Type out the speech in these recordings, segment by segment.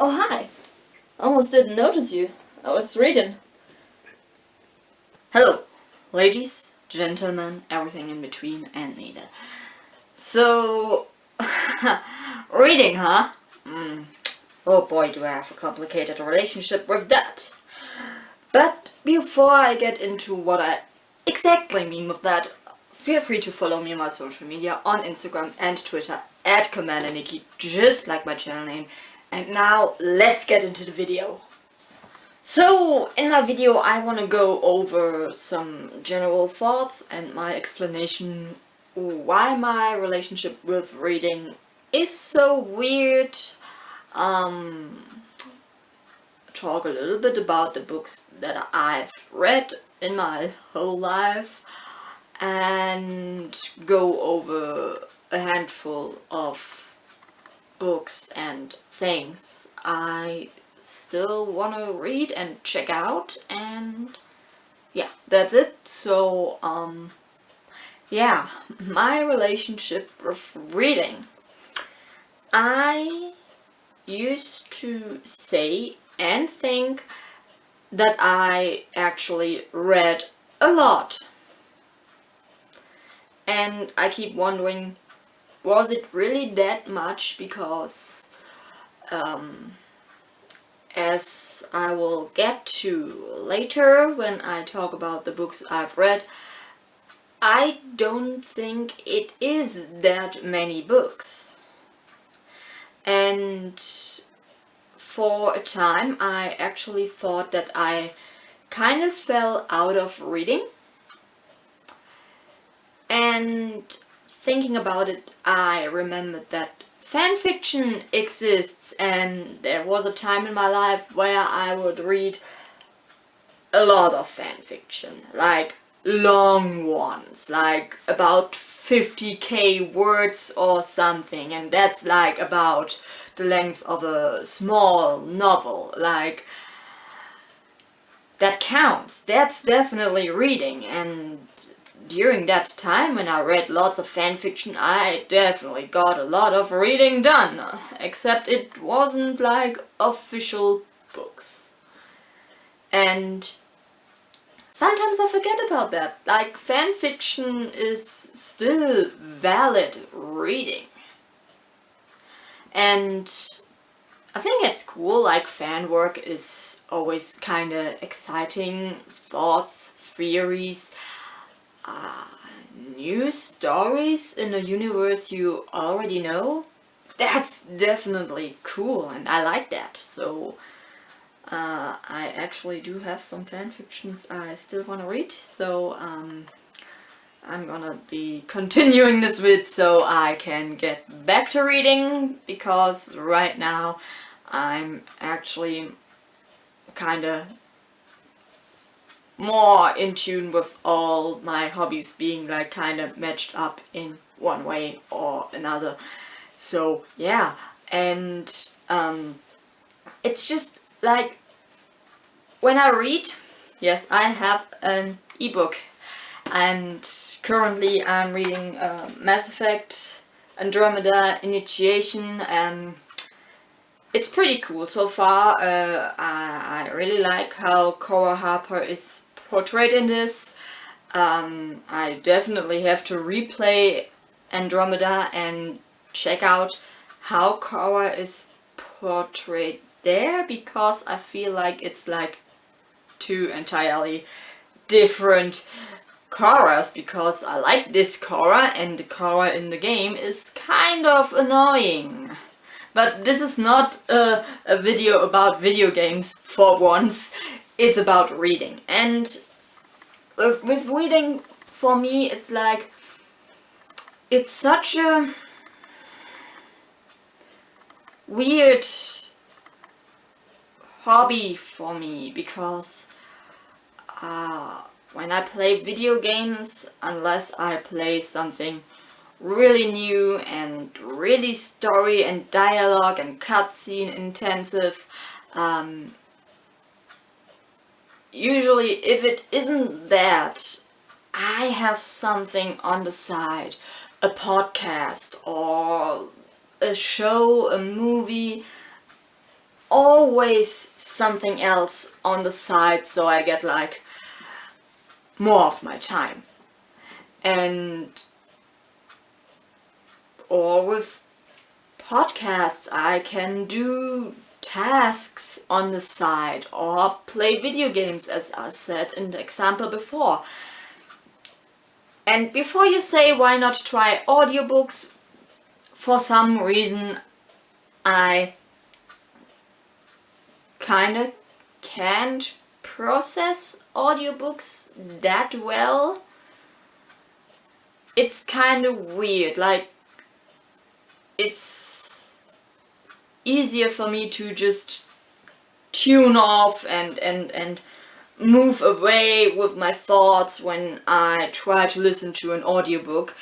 Oh, hi. Almost didn't notice you. I was reading. Hello, ladies, gentlemen, everything in between and neither. So, reading, huh? Oh boy, do I have a complicated relationship with that. But before I get into what I exactly mean with that, feel free to follow me on my social media on Instagram and Twitter at CommanderNici, just like my channel name. And now let's get into the video. So in my video I want to go over some general thoughts and my explanation why my relationship with reading is so weird. Talk a little bit about the books that I've read in my whole life and go over a handful of books and things I still want to read and check out, and yeah, that's it. So yeah, my relationship with reading. I used to say and think that I actually read a lot, and I keep wondering, was it really that much? Because as I will get to later when I talk about the books I've read, I don't think it is that many books. And for a time I actually thought that I kind of fell out of reading. And thinking about it, I remembered that fanfiction exists, and there was a time in my life where I would read a lot of fanfiction, like long ones, like about 50k words or something, and that's like about the length of a small novel. Like, that counts, that's definitely reading. And during that time when I read lots of fanfiction, I definitely got a lot of reading done, except it wasn't like official books. And sometimes I forget about that, like fanfiction is still valid reading. And I think it's cool, like fan work is always kinda exciting, thoughts, theories, new stories in a universe you already know. That's definitely cool, and I like that. So I actually do have some fanfictions I still want to read, so I'm gonna be continuing this vid so I can get back to reading, because right now I'm actually kinda more in tune with all my hobbies being like kind of matched up in one way or another. So yeah, and it's just like when I read, yes, I have an ebook, and currently I'm reading Mass Effect Andromeda Initiation. It's pretty cool so far. I really like how Cora Harper is portrayed in this. I definitely have to replay Andromeda and check out how Cora is portrayed there, because I feel like it's like two entirely different Coras, because I like this Cora and the Cora in the game is kind of annoying. But this is not a video about video games for once, it's about reading. And with reading, for me, it's like, it's such a weird hobby for me, because when I play video games, unless I play something really new and really story and dialogue and cutscene intensive, usually if it isn't that, I have something on the side, a podcast or a show, a movie, always something else on the side, so I get like more of my time. And or with podcasts, I can do tasks on the side or play video games, as I said in the example before. And before you say why not try audiobooks, for some reason I kinda can't process audiobooks that well. It's kinda weird, like it's easier for me to just tune off and move away with my thoughts when I try to listen to an audiobook.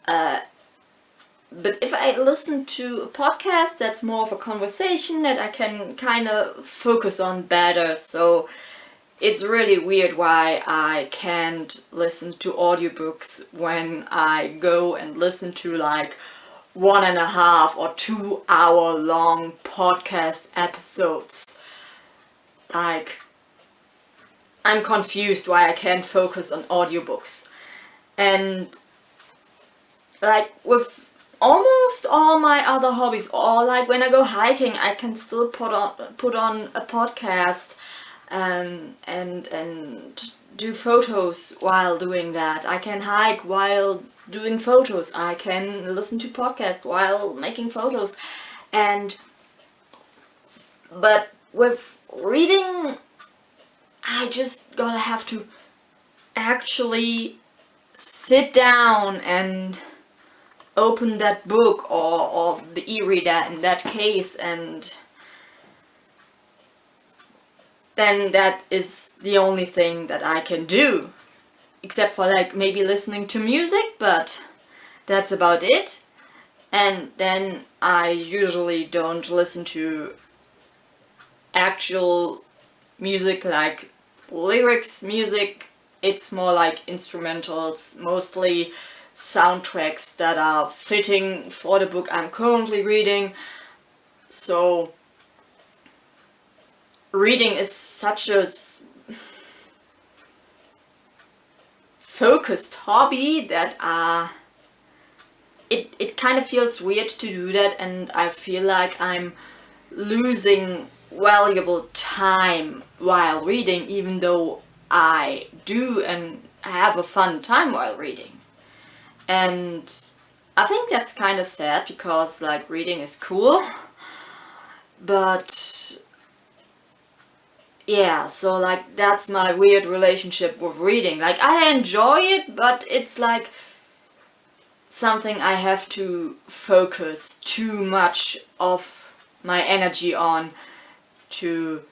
But if I listen to a podcast, that's more of a conversation that I can kind of focus on better. So it's really weird why I can't listen to audiobooks when I go and listen to like 1.5 or 2 hour long podcast episodes. Like, I'm confused why I can't focus on audiobooks. And like with almost all my other hobbies, or like when I go hiking, I can still put on a podcast and do photos while doing that. I can hike while doing photos. I can listen to podcasts while making photos. But with reading, I just gotta have to actually sit down and open that book or the e-reader in that case, and then that is the only thing that I can do, except for like maybe listening to music, but that's about it. And then I usually don't listen to actual music, like lyrics music. It's more like instrumentals, mostly soundtracks that are fitting for the book I'm currently reading. So reading is such a focused hobby that it kind of feels weird to do that, and I feel like I'm losing valuable time while reading, even though I do and have a fun time while reading. And I think that's kind of sad, because like reading is cool, but yeah, so like that's my weird relationship with reading. Like I enjoy it, but it's like something I have to focus too much of my energy on to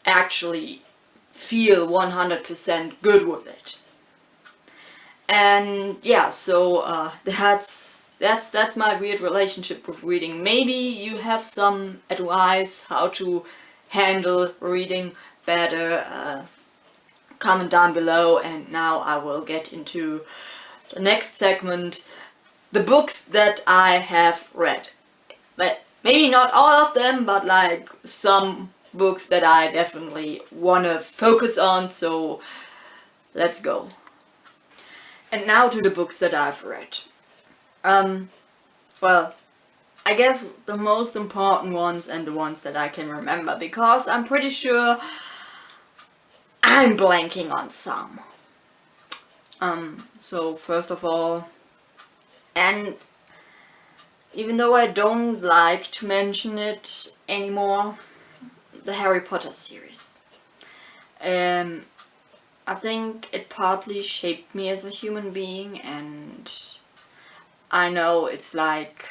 actually feel 100% good with it. And yeah, so that's my weird relationship with reading. Maybe you have some advice how to handle reading better, comment down below. And now I will get into the next segment, the books that I have read. But maybe not all of them, but like some books that I definitely wanna focus on, so let's go. And now to the books that I've read. Well, I guess the most important ones and the ones that I can remember, because I'm pretty sure I'm blanking on some. So first of all, and even though I don't like to mention it anymore, the Harry Potter series. I think it partly shaped me as a human being, and I know it's like,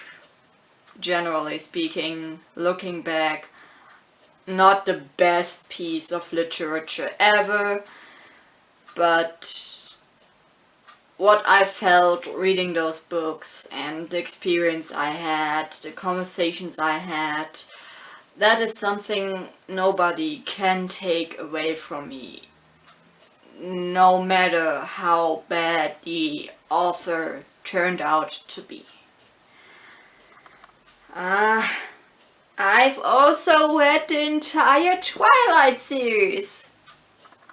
generally speaking, looking back, not the best piece of literature ever, but what I felt reading those books and the experience I had, the conversations I had, that is something nobody can take away from me, no matter how bad the author turned out to be. I I've also read the entire Twilight series.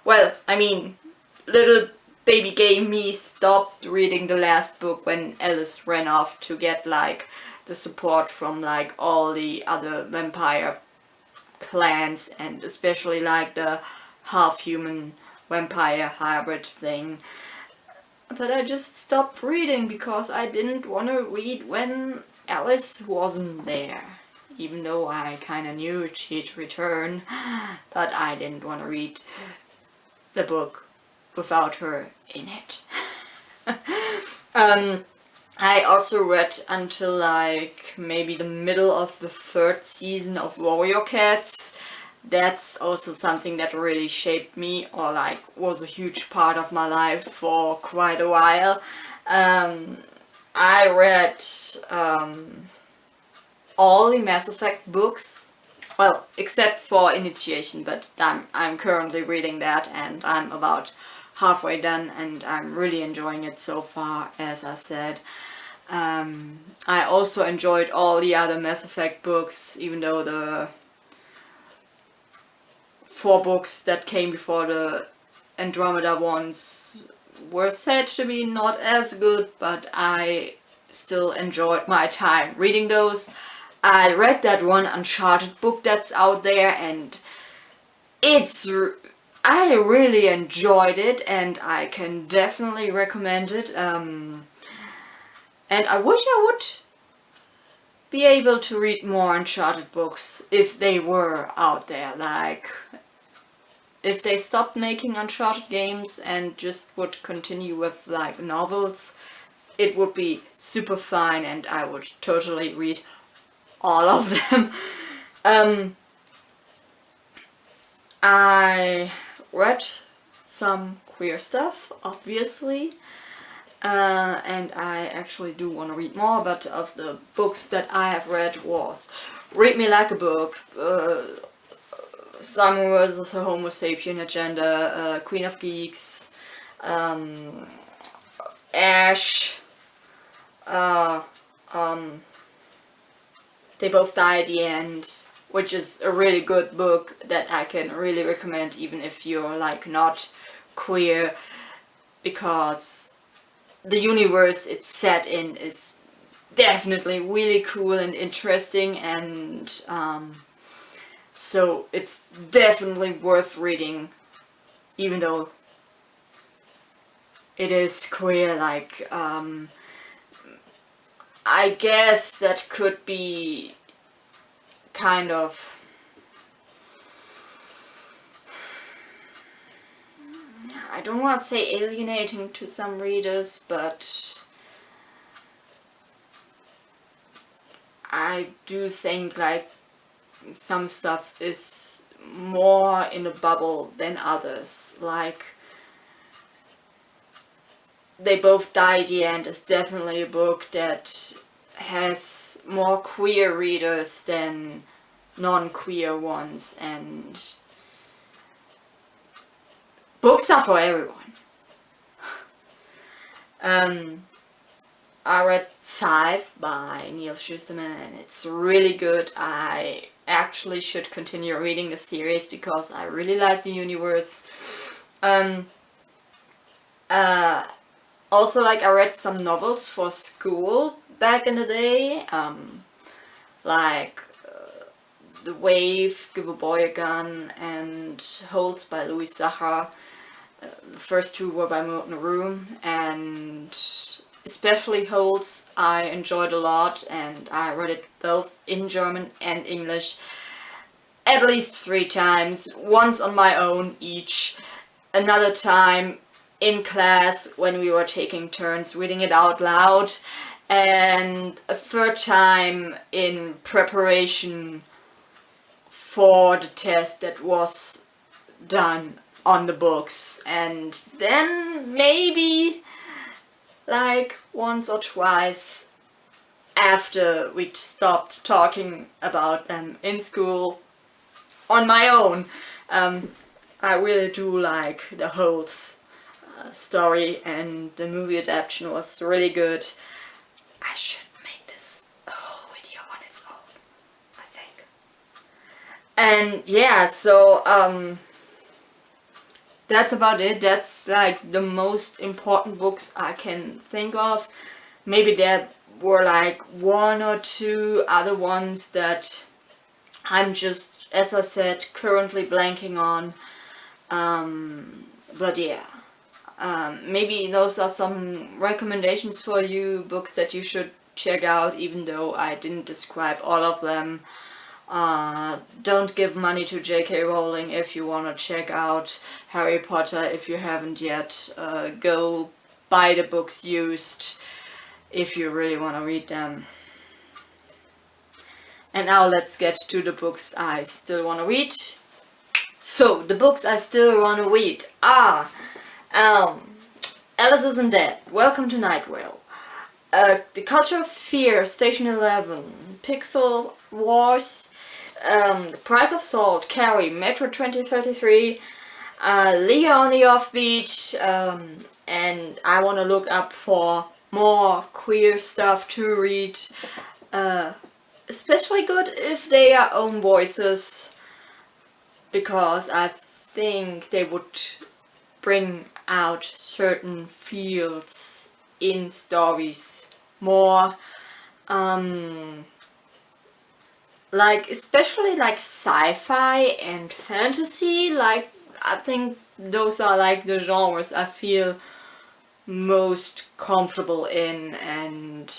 Well, I mean, little baby gay me stopped reading the last book when Alice ran off to get like the support from like all the other vampire clans, and especially like the half-human vampire hybrid thing. But I just stopped reading because I didn't want to read when Alice wasn't there. Even though I kinda knew she'd return, but I didn't want to read the book without her in it. I also read until like maybe the middle of the 3rd season of Warrior Cats. That's also something that really shaped me, or like was a huge part of my life for quite a while. I read all the Mass Effect books, well, except for Initiation, but I'm currently reading that and I'm about halfway done and I'm really enjoying it so far, as I said. I also enjoyed all the other Mass Effect books, even though the 4 books that came before the Andromeda ones were said to be not as good, but I still enjoyed my time reading those. I read that one Uncharted book that's out there and I really enjoyed it and I can definitely recommend it. And I wish I would be able to read more Uncharted books if they were out there. Like, if they stopped making Uncharted games and just would continue with like novels, it would be super fine and I would totally read all of them. I read some queer stuff, obviously, and I actually do want to read more, but of the books that I have read was Read Me Like a Book, Simon vs. the Homo Sapien Agenda, Queen of Geeks, Ash, They Both Die at the End, which is a really good book that I can really recommend even if you're like not queer, because the universe it's set in is definitely really cool and interesting, and so it's definitely worth reading even though it is queer. Like, I guess that could be kind of, I don't want to say alienating to some readers, but I do think like some stuff is more in a bubble than others. Like, They Both Die at the End is definitely a book that has more queer readers than non-queer ones, and books are for everyone. I read Scythe by Neil Shusterman and it's really good. I actually should continue reading the series because I really like the universe. Also, like, I read some novels for school back in the day, like The Wave, Give a Boy a Gun, and Holtz by Louis Sacher. The first 2 were by Morton Room, and especially Holtz I enjoyed a lot, and I read it both in German and English at least 3 times, once on my own each, another time in class when we were taking turns reading it out loud, and a 3rd time in preparation for the test that was done on the books, and then maybe like once or twice after we'd stopped talking about them in school on my own. I really do like the Holtz story, and the movie adaptation was really good. I should make this a whole video on its own, I think. And yeah, so that's about it. That's like the most important books I can think of. Maybe there were like one or two other ones that I'm just, as I said, currently blanking on. But yeah, maybe those are some recommendations for you, books that you should check out, even though I didn't describe all of them. Don't give money to J.K. Rowling if you want to check out Harry Potter if you haven't yet. Go buy the books used if you really want to read them. And now let's get to the books I still want to read. So, the books I still want to read are Alice Isn't Dead, Welcome to Night Vale, The Culture of Fear, Station 11, Pixel Wars, The Price of Salt, Carrie, Metro 2033, Leah on the Offbeat, and I want to look up for more queer stuff to read. Especially good if they are own voices, because I think they would bring out certain fields in stories more. Like especially like sci-fi and fantasy, like I think those are like the genres I feel most comfortable in, and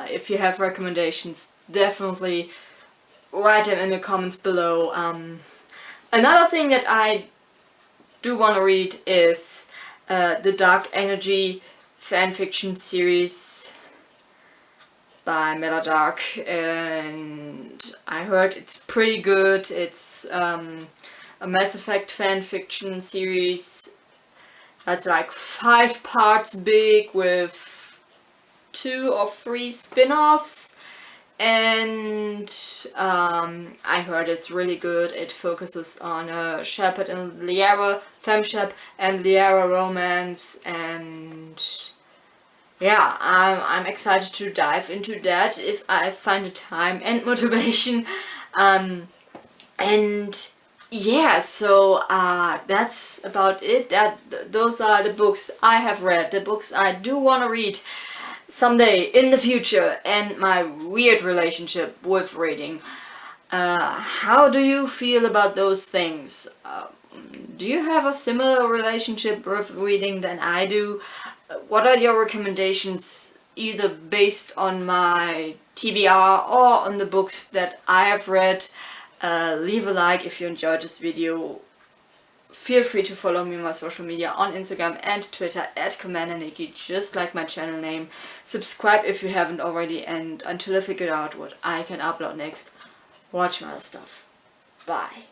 if you have recommendations, definitely write them in the comments below. Another thing that I do want to read is the Dark Energy fanfiction series by Meladark, and I heard it's pretty good. It's a Mass Effect fanfiction series that's like 5 parts big with 2 or 3 spin-offs, and I heard it's really good. It focuses on Shepard and Liara, FemShep and Liara romance, and yeah, I'm excited to dive into that if I find the time and motivation. And yeah, so that's about it. Those are the books I have read, the books I do want to read someday in the future, and my weird relationship with reading. How do you feel about those things? Do you have a similar relationship with reading than I do? What are your recommendations, either based on my TBR or on the books that I have read? Leave a like if you enjoyed this video. Feel free to follow me on my social media on Instagram and Twitter at CommanderNici, just like my channel name. Subscribe if you haven't already, and until I figure out what I can upload next, watch my other stuff. Bye.